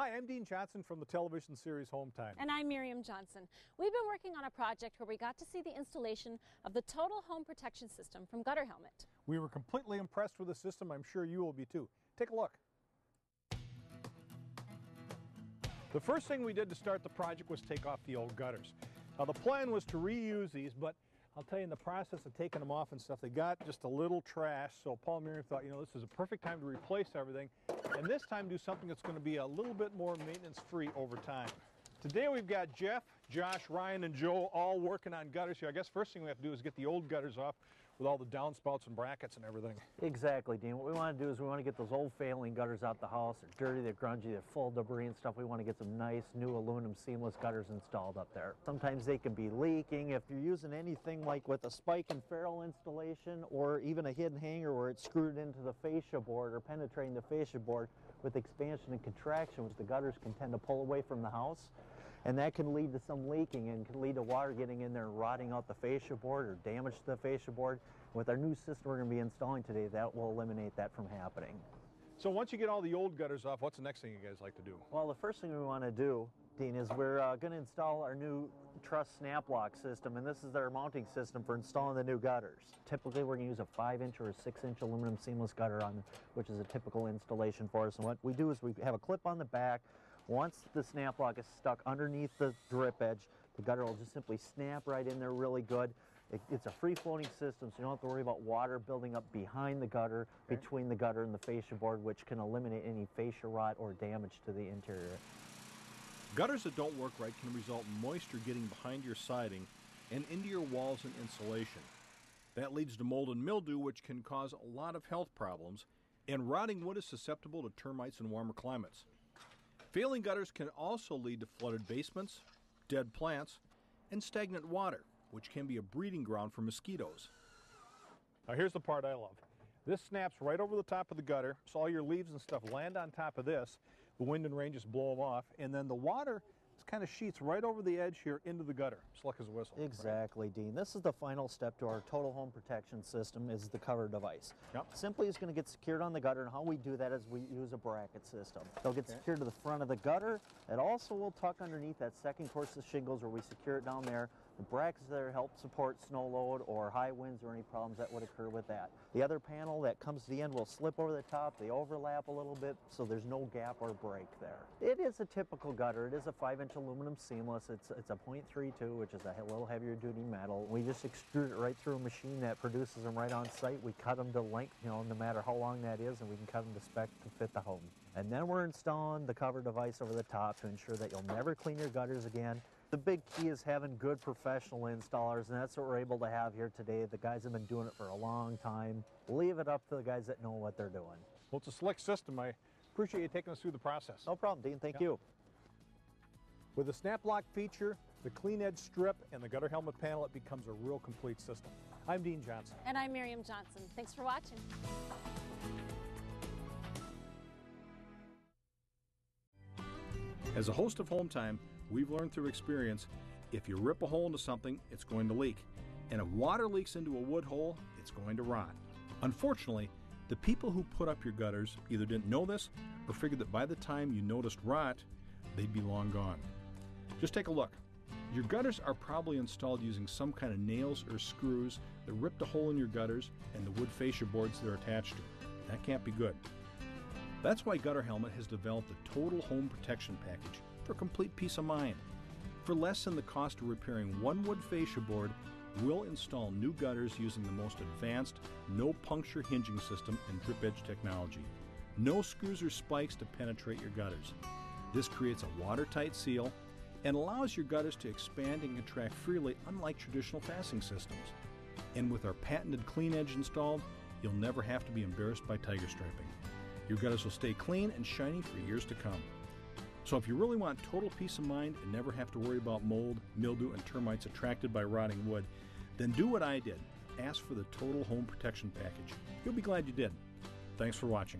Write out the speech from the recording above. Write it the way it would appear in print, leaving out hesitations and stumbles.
Hi, I'm Dean Johnson from the television series Home Time. And I'm Miriam Johnson. We've been working on a project where we got to see the installation of the total home protection system from Gutter Helmet. We were completely impressed with the system. I'm sure you will be too. Take a look. The first thing we did to start the project was take off the old gutters. Now the plan was to reuse these, but I'll tell you, in the process of taking them off and stuff, they got just a little trash. So Paul and Miriam thought, this is a perfect time to replace everything, and this time do something that's going to be a little bit more maintenance-free over time. Today we've got Jeff, Josh, Ryan, and Joe all working on gutters here. I guess first thing we have to do is get the old gutters off with all the downspouts and brackets and everything. Exactly, Dean. What we want to do is we want to get those old failing gutters out the house. They're dirty, they're grungy, they're full of debris and stuff. We want to get some nice new aluminum seamless gutters installed up there. Sometimes they can be leaking. If you're using anything like with a spike and ferrule installation or even a hidden hanger where it's screwed into the fascia board or penetrating the fascia board, with expansion and contraction, which the gutters can tend to pull away from the house, and that can lead to some leaking and can lead to water getting in there and rotting out the fascia board or damage to the fascia board. With our new system we're going to be installing today, that will eliminate that from happening. So once you get all the old gutters off, what's the next thing you guys like to do? Well, the first thing we want to do, Dean, is we're going to install our new Truss snap lock system, and this is our mounting system for installing the new gutters. Typically we're going to use a 5-inch or a 6-inch aluminum seamless gutter on, which is a typical installation for us. And what we do is we have a clip on the back. Once the snap lock is stuck underneath the drip edge, the gutter will just simply snap right in there really good. It's a free-floating system, so you don't have to worry about water building up behind the gutter, between the gutter and the fascia board, which can eliminate any fascia rot or damage to the interior. Gutters that don't work right can result in moisture getting behind your siding and into your walls and insulation. That leads to mold and mildew, which can cause a lot of health problems, and rotting wood is susceptible to termites in warmer climates. Failing gutters can also lead to flooded basements, dead plants, and stagnant water, which can be a breeding ground for mosquitoes. Now here's the part I love. This snaps right over the top of the gutter, so all your leaves and stuff land on top of this. The wind and rain just blow them off, and then the water kind of sheets right over the edge here into the gutter, slick as a whistle. Exactly, right? Dean. This is the final step to our total home protection system, is the cover device. Yep. Simply it's going to get secured on the gutter, and how we do that is we use a bracket system. They'll get secured to the front of the gutter. It also will tuck underneath that second course of shingles where we secure it down there. The brackets there help support snow load or high winds or any problems that would occur with that. The other panel that comes to the end will slip over the top. They overlap a little bit, so there's no gap or break there. It is a typical gutter. It is a 5-inch aluminum seamless. It's a .32, which is a little heavier duty metal. We just extrude it right through a machine that produces them right on site. We cut them to length, no matter how long that is, and we can cut them to spec to fit the home. And then we're installing the cover device over the top to ensure that you'll never clean your gutters again. The big key is having good professional installers, and that's what we're able to have here today. The guys have been doing it for a long time. Leave it up to the guys that know what they're doing. Well, it's a slick system. I appreciate you taking us through the process. No problem, Dean. Thank you. With the snap lock feature, the clean edge strip, and the gutter helmet panel, it becomes a real complete system. I'm Dean Johnson. And I'm Miriam Johnson. Thanks for watching. As a host of Home Time, we've learned through experience, if you rip a hole into something, it's going to leak. And if water leaks into a wood hole, it's going to rot. Unfortunately, the people who put up your gutters either didn't know this or figured that by the time you noticed rot, they'd be long gone. Just take a look. Your gutters are probably installed using some kind of nails or screws that ripped a hole in your gutters and the wood fascia boards they're attached to. That can't be good. That's why Gutter Helmet has developed a total home protection package for complete peace of mind. For less than the cost of repairing one wood fascia board, we'll install new gutters using the most advanced no-puncture hinging system and drip edge technology. No screws or spikes to penetrate your gutters. This creates a watertight seal and allows your gutters to expand and contract freely, unlike traditional fastening systems. And with our patented clean edge installed, you'll never have to be embarrassed by tiger striping. Your gutters will stay clean and shiny for years to come. So if you really want total peace of mind and never have to worry about mold, mildew, and termites attracted by rotting wood, then do what I did. Ask for the Total Home Protection Package. You'll be glad you did. Thanks for watching.